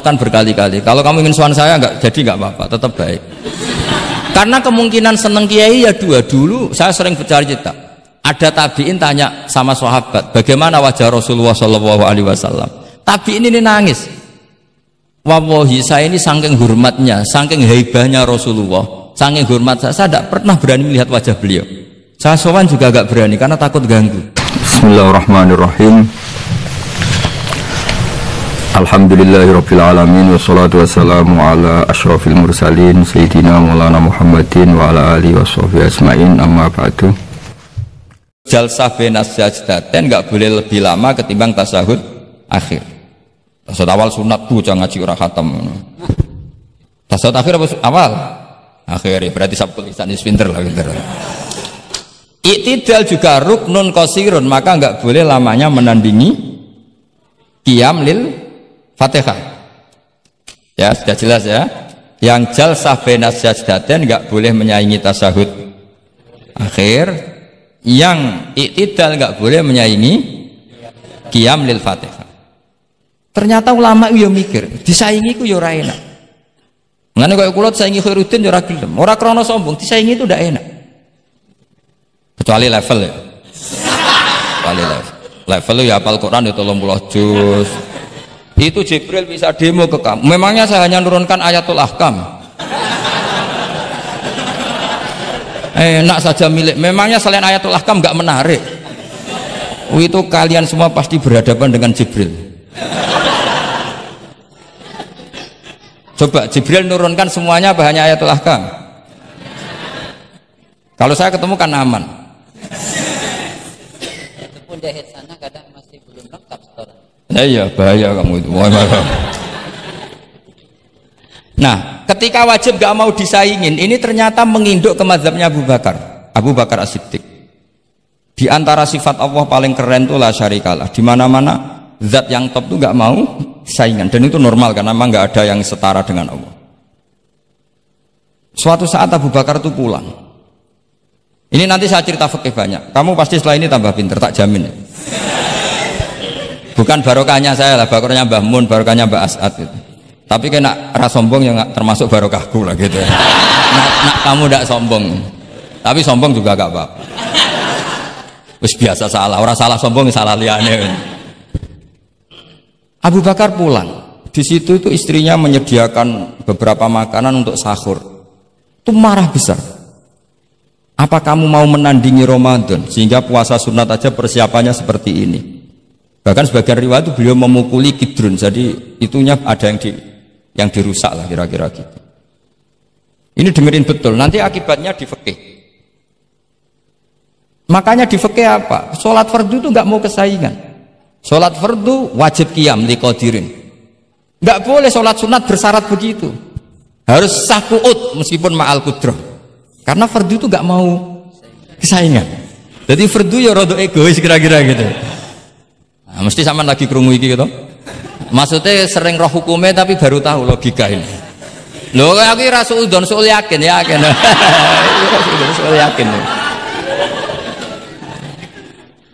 maafkan berkali-kali. Kalau kamu ingin sowan saya enggak jadi enggak apa-apa, tetap baik. Karena kemungkinan seneng kiai ya dua. Dulu saya sering bercerita, ada tabiin tanya sama sahabat, bagaimana wajah Rasulullah Shallallahu Alaihi Wasallam. Tabiin ini nangis. Wallahi saya ini saking hormatnya, saking haibahnya Rasulullah, saking hormat saya tidak pernah berani melihat wajah beliau. Saya sowan juga agak berani karena takut ganggu. Bismillahirrahmanirrahim. Alhamdulillahirabbil alamin wassalatu wassalamu ala asyrafil mursalin sayyidina Maulana Muhammadin wa ala alihi washabihi ajmain, amma ba'du. Jalsah bainas sajdatain enggak boleh lebih lama ketimbang tasyahud akhir. Tasyahud awal sunat bu, jangan ngaji ora khatam. Tasyahud akhir apa awal? Akhir, berarti sabtu lisan pinter lah, pinter. Iktidal juga ruknun qasirun, maka enggak boleh lamanya menandingi qiyam lil Fatihah. Ya, sudah jelas ya. Yang jalsah bainas sajdatain enggak boleh menyaingi tasyahud akhir. Yang iktidal enggak boleh menyaingi qiyam lil Fatihah. Ternyata ulama yo mikir, disaingi ku yo ora enak. Ngene kaya kula disaingi Khairuddin yo ora gelem. Ora krana sombong, disaingi itu ndak enak. Kecuali level ya. Kecuali level. Level ya hafal Quran ya 30 juz. Itu Jibril bisa demo ke kamu. Memangnya saya hanya nurunkan ayatul ahkam. Enak saja milik. Memangnya selain ayatul ahkam enggak menarik. Itu kalian semua pasti berhadapan dengan Jibril. Coba Jibril nurunkan semuanya apa hanya ayatul ahkam? Kalau saya ketemu kan aman. Itu pun di sana kadang masih belum lengkap setoran. Iya bahaya kamu itu. Nah, ketika wajib gak mau disaingin, ini ternyata menginduk ke mazhabnya Abu Bakar As-Siddiq. Di antara sifat Allah paling keren tuh la syarikalah. Di mana-mana zat yang top tuh gak mau saingan, dan itu normal karena memang gak ada yang setara dengan Allah. Suatu saat Abu Bakar tuh pulang. Ini nanti saya cerita fikih banyak. Kamu pasti setelah ini tambah pinter, tak jamin ya. Bukan barokahnya saya lah, barokahnya Mbah Mun, barokahnya Mbah As'ad gitu. Tapi kena rasa sombong yang termasuk barokahku lah gitu ya. Nak kamu tidak sombong, tapi sombong juga gak apa-apa. Wis biasa salah, orang salah sombong salah liane. Abu Bakar pulang, di situ itu istrinya menyediakan beberapa makanan untuk sahur. Itu marah besar. Apa kamu mau menandingi Ramadan sehingga puasa sunat aja persiapannya seperti ini? Bahkan sebagian riwayat itu beliau memukuli kidrun, jadi itunya ada yang dirusak lah kira-kira gitu. Ini dengerin betul, nanti akibatnya di fikih. Makanya di fikih apa? Sholat fardu itu nggak mau kesaingan. Sholat fardu wajib qiyam liqadirin. Nggak boleh sholat sunat bersyarat begitu. Harus sah qu'ud meskipun ma'al qudrah. Karena fardu itu nggak mau kesaingan. Jadi fardu ya rada egois kira-kira gitu. Nah, mesti sama lagi krungu iki gitu. Maksudnya sering roh hukumnya tapi baru tahu logika ini. Loh aku ora suudzon soal yakin. Soal yakin.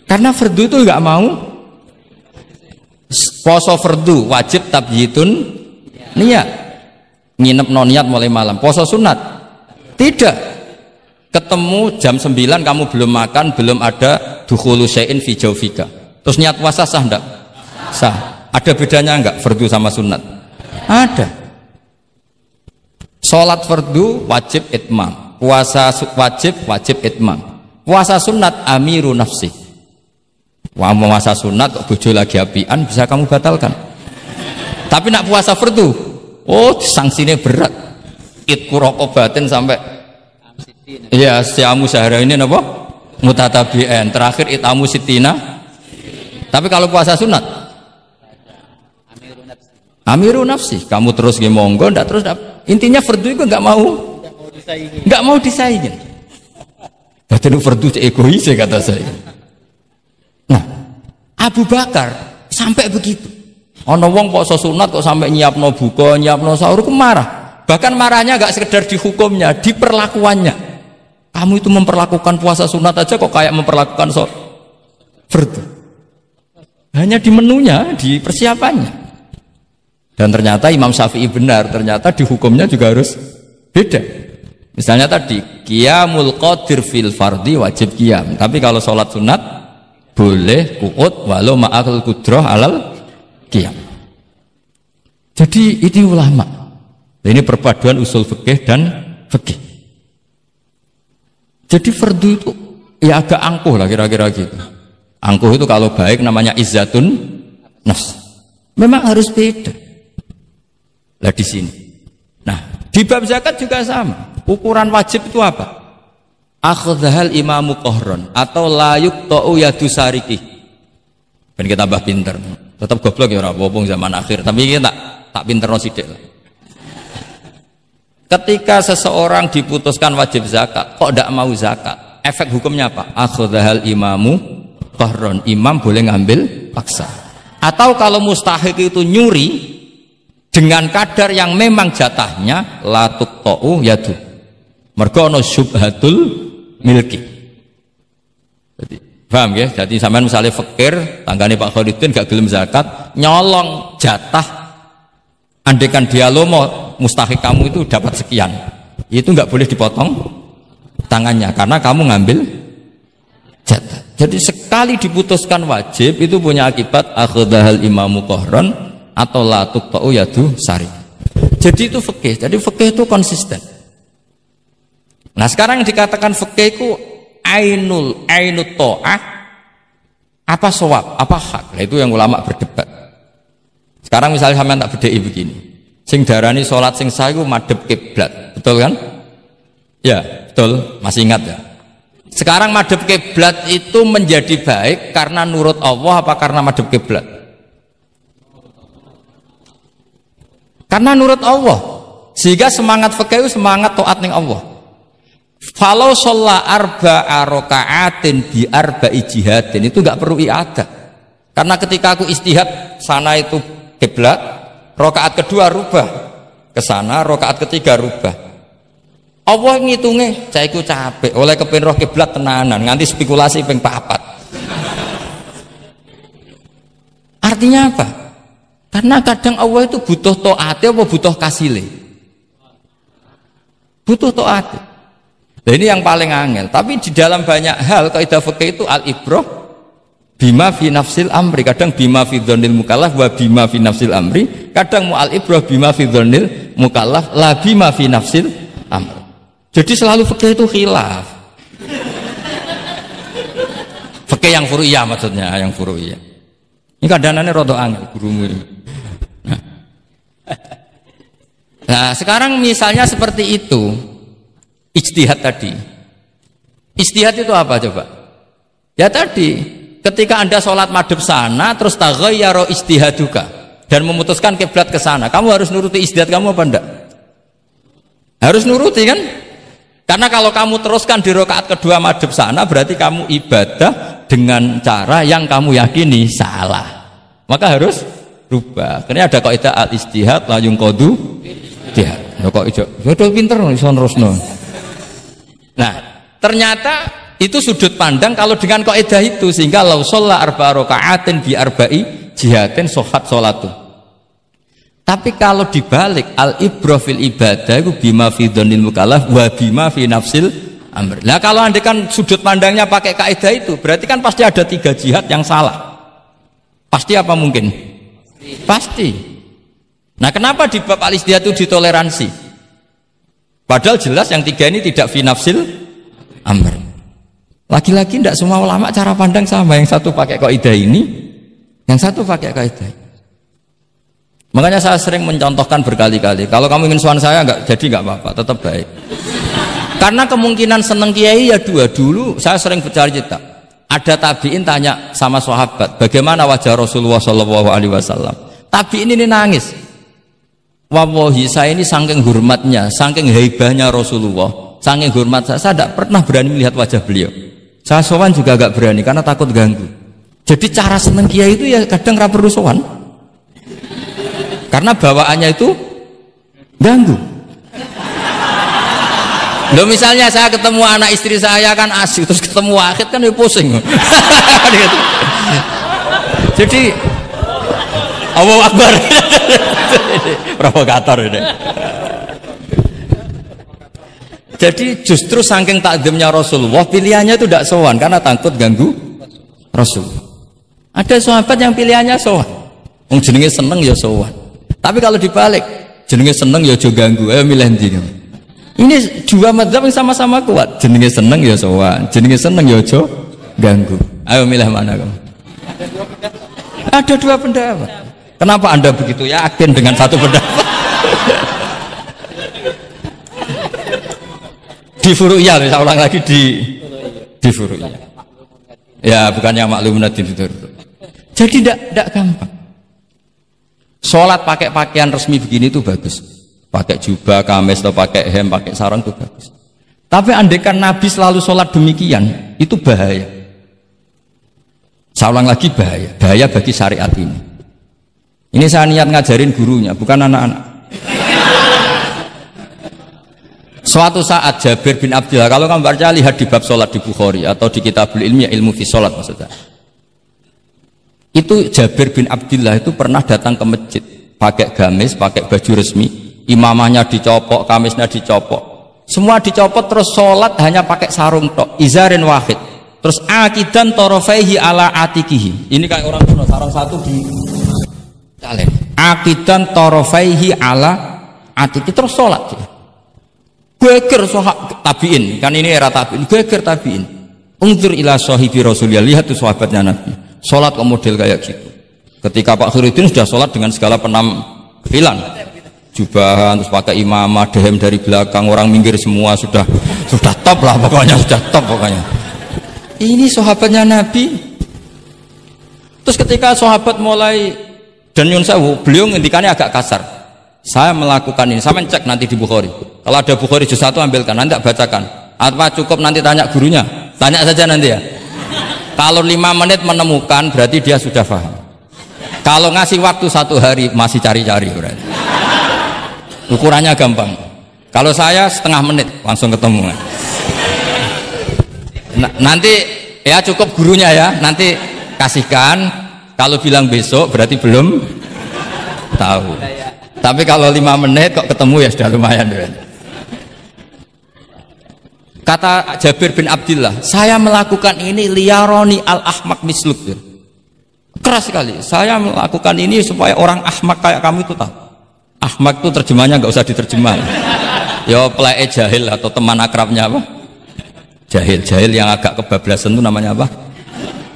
Karena fardu itu enggak mau. Poso fardu wajib tabyitun niat. Nginep non niat mulai malam. Poso sunat tidak. Ketemu jam 9 kamu belum makan, belum ada dukhulu syai'in fi jawfika. Terus niat puasa sah enggak? Sah. Ada bedanya enggak fardu sama sunat? Ada. Sholat fardu wajib itmam, puasa wajib itmam. Puasa sunat amiru nafsi. Wah, puasa sunat kok bojo lagi apian bisa kamu batalkan. Tapi nak puasa fardu, oh sanksinya berat. Itku rokobatin sampai ya siamu sehari ini apa? Mutatabi'an. Terakhir itamu sitina. Tapi kalau puasa sunat amiru nafsi, kamu terus monggo, ndak terus intinya fardu itu nggak mau disaingin. Badan fardu egois ya kata saya. Nah, Abu Bakar sampai begitu. Ono wong poso sunat kok sampai nyiapno buka, nyiapno sahur, ku marah. Bahkan marahnya nggak sekedar di hukumnya, di perlakuannya. Kamu itu memperlakukan puasa sunat aja kok kayak memperlakukan fardu. Hanya di menunya, di persiapannya. Dan ternyata Imam Syafi'i benar, ternyata di hukumnya juga harus beda. Misalnya tadi qiyamul qadir fil fardhi wajib qiyam, tapi kalau sholat sunat boleh qu'ud walau ma'al qudrah alal qiyam. Jadi ini ulama. Ini perpaduan usul fikih dan fikih. Jadi fardu itu ya agak angkuh lah kira-kira gitu. Angkuh itu kalau baik namanya izzatun nafs. Memang harus beda. Lah di sini. Nah, di bab zakat juga sama. Ukuran wajib itu apa? Akhdhal imamu qahron atau la yuqta'u yadu sariki. Ben kita tambah pinter. Tetap goblok ya ora apa-apa zaman akhir, tapi kita tak pinterno sithik lah. Ketika seseorang diputuskan wajib zakat, kok tidak mau zakat? Efek hukumnya apa? Akhdhal imamu qahron. Imam boleh ngambil paksa. Atau kalau mustahik itu nyuri dengan kadar yang memang jatahnya la tuqta'u yadu. Mergo ana syubhatul milki. Jadi, paham ya? Jadi sampean misalnya fakir, tanggane Pak Khalidin gak gelem zakat, nyolong jatah. Andaikan dia lomo, mustahik kamu itu dapat sekian. Itu enggak boleh dipotong tangannya karena kamu ngambil jatah. Jadi sekali diputuskan wajib itu punya akibat akhdhal imamu qahran atau la tuqta'u yadu sari. Jadi itu fikih. Jadi fikih itu konsisten. Nah, sekarang yang dikatakan fikih itu ainut ta'ah apa shawab, apa hak. Nah, itu yang ulama berdebat. Sekarang misalnya sampean tak bedheki begini. Sing darani salat sing sah iku madhep kiblat. Betul kan? Ya, betul. Masih ingat ya? Sekarang madhep kiblat itu menjadi baik karena nurut Allah apa karena madhep kiblat? Karena nurut Allah, sehingga semangat fikih semangat taat ning Allah. Falau sholla arba'a raka'atin bi arba'i jihadin itu enggak perlu i'adah. Karena ketika aku istihad sana itu kiblat, rakaat kedua rubah ke sana, rakaat ketiga rubah. Allah ngitunge, saya iku capek oleh kepen roh kiblat tenanan nganti spekulasi ping 4. Artinya apa? Karena kadang Allah itu butuh taatnya apa butuh kasile? Butuh taatnya. Nah, ini yang paling angel. Tapi di dalam banyak hal kaidah fikih itu al-ibrah bima fi nafsil amri. Kadang bima fi dzannil mukallaf wa bima fi nafsil amri. Kadang mu al-ibrah bima fi dzannil mukallaf la bima fi nafsil amri. Jadi selalu fikih itu khilaf. Fikih yang furu'iyah maksudnya, yang furu'iyah. Ini kadang-kadang rada angel gurumu ini. Nah, sekarang misalnya seperti itu, ijtihad tadi. Ijtihad itu apa coba? Ya tadi, ketika Anda sholat madhep sana, terus taghayyara ijtihaduka dan memutuskan kiblat ke sana, kamu harus nuruti ijtihad kamu apa enggak? Harus nuruti kan? Karena kalau kamu teruskan di rakaat kedua madhep sana, berarti kamu ibadah dengan cara yang kamu yakini salah. Maka harus rubah. Karena ada kaidah al-ijtihad la yunqadu ijtihad. Ya kok ijo. Yo pinter iso nerusno. Nah, ternyata itu sudut pandang kalau dengan kaidah itu sehingga law shalla arba'a raka'atin bi arba'i jihadin sahhat salatu. Tapi kalau dibalik al-ibrah fil ibadah itu bima fi dzannil mukallaf wa bima fi nafsil amr. Nah, kalau andekan sudut pandangnya pakai kaidah itu, berarti kan pasti ada 3 jihad yang salah. Pasti apa mungkin? Pasti. Nah, kenapa di bab al-ijtihad itu ditoleransi? Padahal jelas yang 3 ini tidak fi nafsil amr. Lagi-lagi tidak semua ulama cara pandang sama. Yang satu pakai kaidah ini, yang satu pakai kaidah. Makanya saya sering mencontohkan berkali-kali. Kalau kamu ingin suan saya jadi nggak apa-apa, tetap baik. Karena kemungkinan seneng kiai ya 2. Dulu saya sering bercerita. Ada tabiin tanya sama sahabat, bagaimana wajah Rasulullah SAW. Tabiin ini nangis. Wallahi saya ini saking hormatnya, saking haibahnya Rasulullah, saking hormat saya tidak pernah berani melihat wajah beliau. Saya sowan juga agak berani karena takut ganggu. Jadi cara seneng kiai itu ya kadang ra perlu sowan. Karena bawaannya itu ganggu. Loh, misalnya saya ketemu anak istri saya kan asik, terus ketemu Wahid kan ya pusing. Jadi Allahu Akbar. Provokator ini. Jadi justru saking takdimnya Rasulullah, pilihannya itu tidak sowan karena takut ganggu Rasul. Ada sahabat yang pilihannya sowan, wong jenenge seneng ya sowan. Tapi kalau dibalik, jenenge seneng ya aja ganggu, ayo milih ndi. Ini dua mazhab yang sama-sama kuat, jenenge seneng ya sowan, jenenge seneng ya aja ganggu. Ayo milih mana kamu? Ada dua pendapat. Kenapa Anda begitu yakin dengan satu pendapat? Di furu'iyah, saya ulang lagi di furu'iyah. Ya, bukannya maklumun itu. Jadi tidak gampang. Sholat pakai pakaian resmi begini itu bagus. Pakai jubah, kamis, atau pakai hem, pakai sarung itu bagus. Tapi andaikan Nabi selalu sholat demikian, itu bahaya. Saya ulang lagi bahaya bagi syariat ini. Ini saya niat ngajarin gurunya, bukan anak-anak. Suatu saat Jabir bin Abdillah, kalau kamu baca lihat di bab sholat di Bukhari atau di Kitabul Ilmi, ilmu fi sholat maksudnya. Itu Jabir bin Abdillah itu pernah datang ke masjid, pakai gamis, pakai baju resmi, imamahnya dicopok, kamisnya dicopok, semua dicopot, terus sholat hanya pakai sarung tok, izarin wahid, terus akidan torofaihi ala atikihi. Ini kayak orang kuno, sarung satu di kalian. Akidan torofaihi ala atikihi, terus sholat. Geger sahabat tabiin, kan ini era tabiin, geger tabiin. Unzur ila sahibi Rasulullah, lihat tuh sahabatnya Nabi. Sholat ke model kayak gitu. Ketika Pak Khairuddin sudah sholat dengan segala penampilan, jubahan, terus pakai imamah, dehem dari belakang, orang minggir semua, sudah top lah pokoknya, sudah top pokoknya. Ini sahabatnya Nabi. Terus ketika sahabat mulai dan nyun sewu, beliau ngendikannya agak kasar. Saya melakukan ini, saya mencek nanti di Bukhari. Kalau ada Bukhari juz 1 ambilkan, nanti tak bacakan. Apa cukup nanti tanya gurunya? Tanya saja nanti ya. Kalau 5 menit menemukan berarti dia sudah paham. Kalau ngasih waktu 1 hari masih cari-cari berarti. Ukurannya gampang. Kalau saya setengah menit langsung ketemu. Nanti ya cukup gurunya ya, nanti kasihkan. Kalau bilang besok berarti belum tahu. Tapi kalau 5 menit kok ketemu ya sudah lumayan. Kata Jabir bin Abdillah, saya melakukan ini liyaroni al-ahmak misluk. Keras sekali. Saya melakukan ini supaya orang ahmak kayak kamu itu tahu. Ahmak itu terjemahnya nggak usah diterjemah. Ya pelai jahil atau teman akrabnya apa? Jahil yang agak kebablasan itu namanya apa?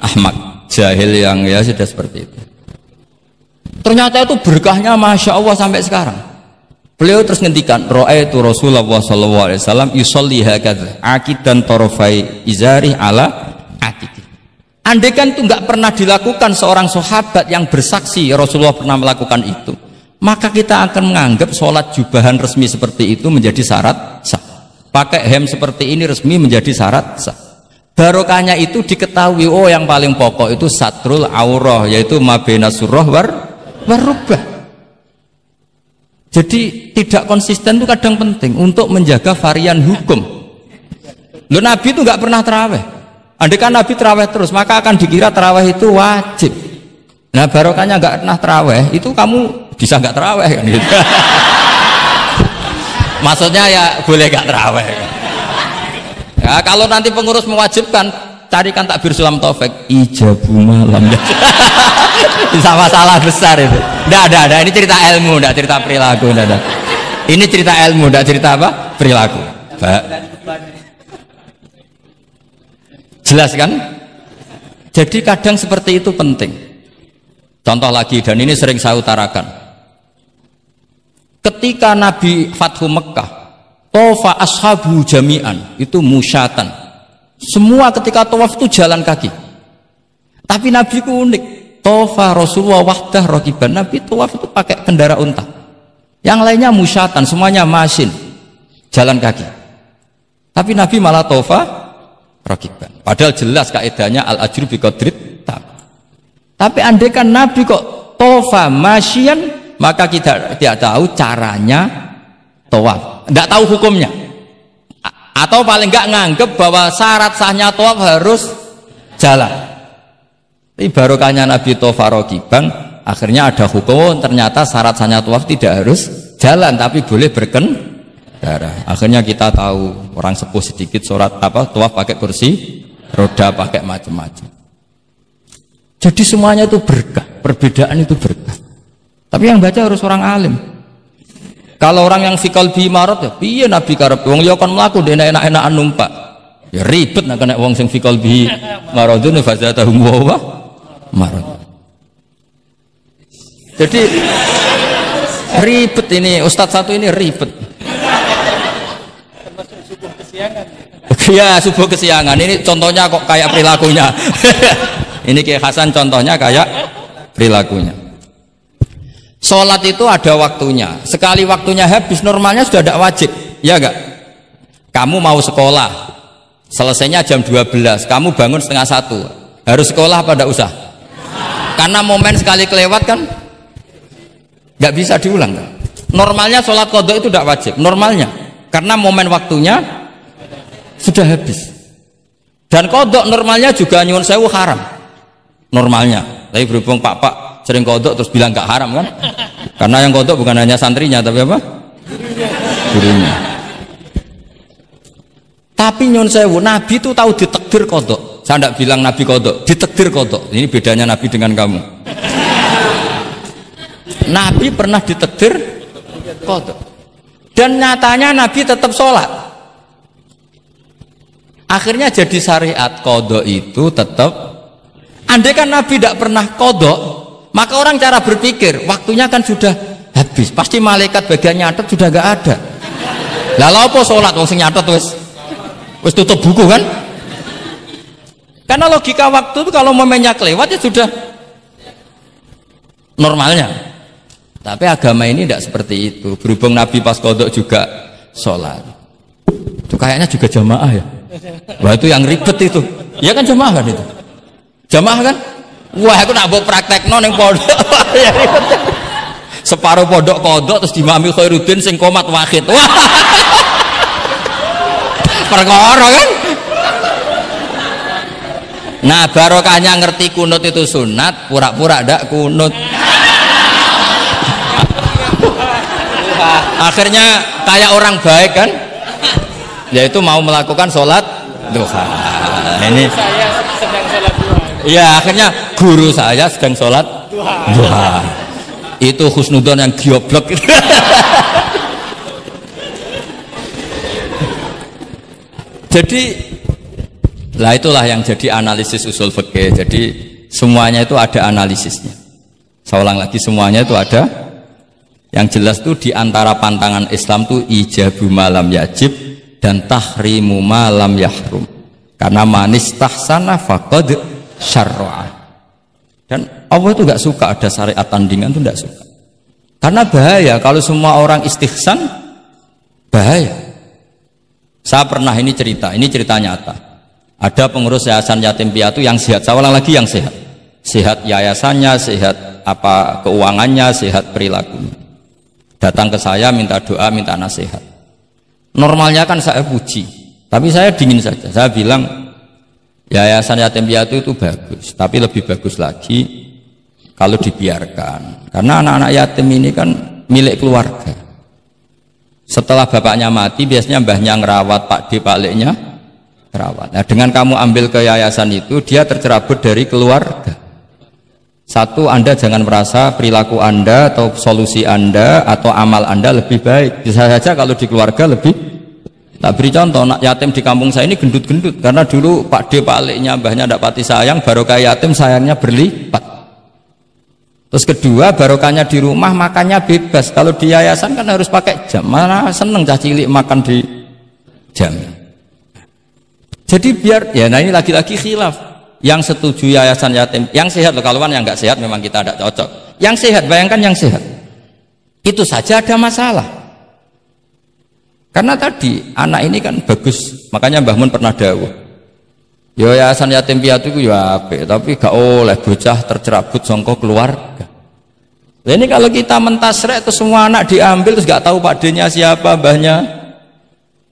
Ahmak. Jahil yang ya sudah seperti itu. Ternyata itu berkahnya Masya Allah sampai sekarang. Beliau terus ngendikan, ra'aitu Rasulullah sallallahu alaihi wasallam yusolli hakadha akidan tarafai izari ala atiki. Andaikan itu nggak pernah dilakukan seorang sahabat yang bersaksi Rasulullah pernah melakukan itu, maka kita akan menganggap sholat jubahan resmi seperti itu menjadi syarat sah. Pakai hem seperti ini resmi menjadi syarat sah. Barokahnya itu diketahui, oh yang paling pokok itu satrul aurah, yaitu mabena surah warubah. Jadi tidak konsisten itu kadang penting untuk menjaga varian hukum. Loh, Nabi itu nggak pernah terawih. Andaikan Nabi terawih terus, maka akan dikira terawih itu wajib. Nah barokahnya nggak pernah terawih, itu kamu bisa nggak terawih kan gitu. Maksudnya ya boleh nggak terawih. Ya kalau nanti pengurus mewajibkan, carikan takbir sulam taufik ijabu malam. Bisa masalah besar itu. Nggak ada. Ini cerita ilmu, nggak cerita perilaku. Nggak ada. Ini cerita ilmu, nggak cerita apa? Perilaku. Jelas kan? Jadi kadang seperti itu penting. Contoh lagi, dan ini sering saya utarakan. Ketika Nabi Fathu Mekah, tofa ashabu jami'an, itu musyatan. Semua ketika tawaf itu jalan kaki. Tapi Nabi itu unik. Tofa Rasulullah wahdah rokiban. Nabi tawaf itu pakai kendaraan unta. Yang lainnya musyatan, semuanya masin, jalan kaki. Tapi Nabi malah tofa rokiban. Padahal jelas kaidahnya al ajru bi qadrit tab. Tapi andaikan Nabi kok tofa masyian, maka kita tidak tahu caranya tawaf, tidak tahu hukumnya. Atau paling enggak nganggep bahwa syarat sahnya tawaf harus jalan. Tapi barokahnya Nabi tofa rokiban, Akhirnya ada hukum, ternyata syarat sahnya tawaf tidak harus jalan tapi boleh berkendara. Akhirnya kita tahu orang sepuh sedikit tawaf pakai kursi roda, pakai macam-macam. Jadi semuanya itu berkah, perbedaan itu berkah. Tapi yang baca harus orang alim. Kalau orang yang fikal bi marot ya piye Nabi karep wong ya kon mlaku ndek enak-enakan numpak. Ya ribet nek kena wong sing fikal bi marodun fazatahum wa marad. Jadi ribet ini ustadz satu ini ribet. Termasuk subuh kesiangan. Ya subuh kesiangan ini contohnya kok kayak perilakunya. Ini Kiai Hasan contohnya kayak perilakunya. Sholat itu ada waktunya. Sekali waktunya habis normalnya sudah tidak wajib, ya enggak? Kamu mau sekolah, selesainya jam 12, kamu bangun setengah 1, harus sekolah apa tidak usah? Karena momen sekali kelewat kan nggak bisa diulang kan? Normalnya sholat qadha itu tidak wajib, normalnya karena momen waktunya sudah habis. Dan qadha normalnya juga nyuwun sewu haram normalnya, tapi berhubung Pak sering kodok terus bilang gak haram kan? Karena yang kodok bukan hanya santrinya tapi apa? Gurunya. Tapi nyun sewu, Nabi itu tahu ditakdir kodok. Saya tidak bilang Nabi kodok, ditakdir kodok. Ini bedanya Nabi dengan kamu. Nabi pernah ditakdir kodok. Dan nyatanya Nabi tetap sholat. Akhirnya jadi syariat kodok itu tetap. Andai kan Nabi tidak pernah kodok, maka orang cara berpikir waktunya kan sudah habis, pasti malaikat bagian nyatet sudah gak ada. Lalu apa sholat wong sing nyatet wis tutup buku kan? Karena logika waktu itu kalau momennya kelewat ya sudah normalnya. Tapi agama ini tidak seperti itu. Berhubung Nabi pas kodok juga sholat, itu kayaknya juga jamaah ya. Wah itu yang ribet itu. Ya kan jamaah kan itu. Jamaah kan? Wah, aku nak mbok praktekno ning pondok. Separuh pondok kodok terus dimami Khairuddin sing komat wahid. Wah. Perkara kan? Nah, barokahnya ngerti kunut itu sunat, pura-pura ndak kunut. Akhirnya kayak orang baik kan? Yaitu mau melakukan sholat duha. Ini Saya sedang sholat duha. iya, akhirnya guru saya sedang sholat duha. Itu husnudon yang gioblok. Jadi, lah itulah yang jadi analisis usul fikih. Jadi semuanya itu ada analisisnya. Saya ulang lagi, semuanya itu ada. Yang jelas itu diantara pantangan Islam itu ijabu malam yajib dan tahrimu malam yahrum. Karena manis tahsana faqad syar'a. Dan Allah itu nggak suka ada syariat tandingan, itu nggak suka. Karena bahaya kalau semua orang istihsan, bahaya. Saya pernah ini cerita nyata. Ada pengurus yayasan yatim piatu yang sehat. Saya ulang lagi, yang sehat. Sehat yayasannya, sehat apa keuangannya, sehat perilakunya. Datang ke saya minta doa, minta nasihat. Normalnya kan saya puji, tapi saya dingin saja. Saya bilang yayasan yatim piatu itu bagus, tapi lebih bagus lagi kalau dibiarkan. Karena anak-anak yatim ini kan milik keluarga. Setelah bapaknya mati, biasanya mbahnya ngerawat, Pak D, Pak Leknya ngerawat. Nah, dengan kamu ambil ke yayasan itu, dia tercerabut dari keluarga. Satu, Anda jangan merasa perilaku Anda atau solusi Anda atau amal Anda lebih baik. Bisa saja kalau di keluarga lebih. Tak beri contoh, anak yatim di kampung saya ini gendut-gendut karena dulu Pak D, Pak Leknya, mbahnya tidak pati sayang, barokah yatim sayangnya berlipat. Terus kedua, barokahnya di rumah makannya bebas. Kalau di yayasan kan harus pakai jam. Mana seneng cah cilik makan di jam. Jadi biar ya, nah ini lagi-lagi khilaf. Yang setuju yayasan yatim, yang sehat loh, kalau yang nggak sehat memang kita tidak cocok. Yang sehat, bayangkan yang sehat. Itu saja ada masalah. Karena tadi anak ini kan bagus, makanya Mbah Mun pernah dawuh. Ya yayasan yatim piatu itu ya apik, tapi gak oleh bocah tercerabut sangka keluarga. Nah, ini kalau kita mentasrek terus semua anak diambil terus gak tahu Pak D-nya siapa, mbahnya.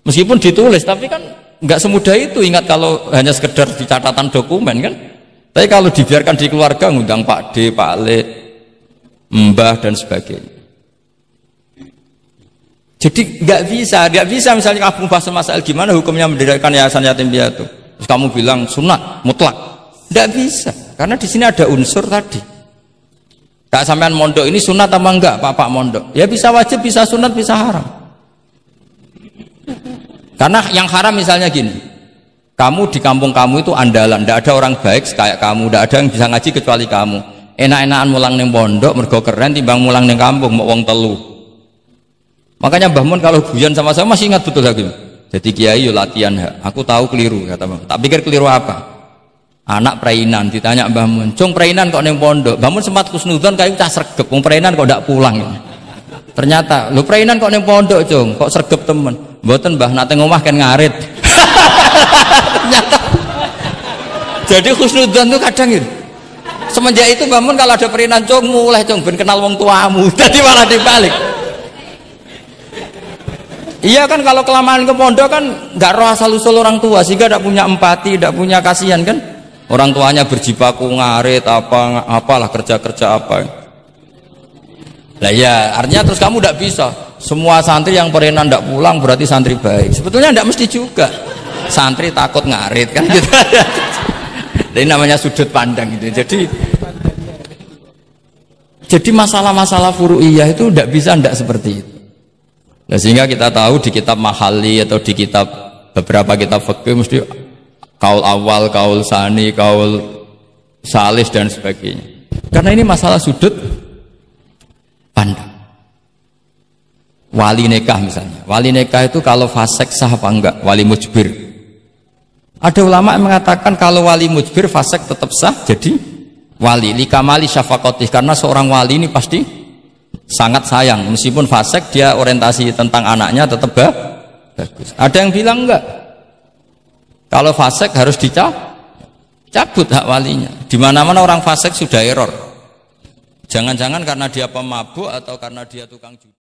Meskipun ditulis, tapi kan nggak semudah itu. Ingat kalau hanya sekedar di catatan dokumen kan. Tapi kalau dibiarkan di keluarga, ngundang Pak D, Pak Le, mbah dan sebagainya. Jadi nggak bisa misalnya kamu bahas masalah gimana hukumnya mendirikan yayasan yatim piatu. Terus kamu bilang sunat mutlak, nggak bisa karena di sini ada unsur tadi. Kak sampean mondok ini sunat apa enggak Pak mondok? Ya bisa wajib, bisa sunat, bisa haram. Karena yang haram misalnya gini, kamu di kampung kamu itu andalan, tidak ada orang baik kayak kamu, tidak ada yang bisa ngaji kecuali kamu. Enak-enakan mulang neng pondok, mergo keren timbang mulang neng kampung mau wong telu. Makanya Mbah Mun kalau guyon sama saya masih ingat betul lagi. Jadi kiai yo latihan, aku tahu keliru kata Mbah. Tak pikir keliru apa? Anak perainan ditanya Mbah Mun, "Cung perainan kok neng pondok?" Mbah Mun sempat kusnudon kayak cah sregep, wong perainan kok ndak pulang. Ternyata, "Lho perainan kok neng pondok, Cung? Kok sregep temen?" "Mboten Mbah, nate ngomah kan ngarit." Ternyata. Jadi kusnudon tuh kadang gitu. Semenjak itu Mbah Mun kalau ada perainan, "Cung mulai Cung ben kenal wong tuamu." Jadi malah dibalik. Iya kan kalau kelamaan ke pondok kan nggak roh asal usul orang tua sehingga tidak punya empati, tidak punya kasihan kan. Orang tuanya berjibaku ngarit apalah kerja apa. Lah ya artinya terus kamu tidak bisa. Semua santri yang perenan tidak pulang berarti santri baik. Sebetulnya tidak mesti juga. Santri takut ngarit kan gitu. Ini namanya sudut pandang gitu. Jadi masalah-masalah furu'iyah itu tidak bisa tidak seperti itu. Nah, sehingga kita tahu di kitab Mahali atau di kitab beberapa kitab fikih mesti kaul awal, kaul sani, kaul salis dan sebagainya. Karena ini masalah sudut pandang. Wali nikah misalnya. Wali nikah itu kalau fasik sah apa enggak? Wali mujbir. Ada ulama yang mengatakan kalau wali mujbir fasik tetap sah jadi wali. Likamali syafaqatih, karena seorang wali ini pasti sangat sayang, meskipun fasik dia orientasi tentang anaknya tetap bagus. Ada yang bilang enggak, kalau fasik harus dicabut hak walinya. Di mana-mana orang fasik sudah error. Jangan-jangan karena dia pemabuk atau karena dia tukang judi.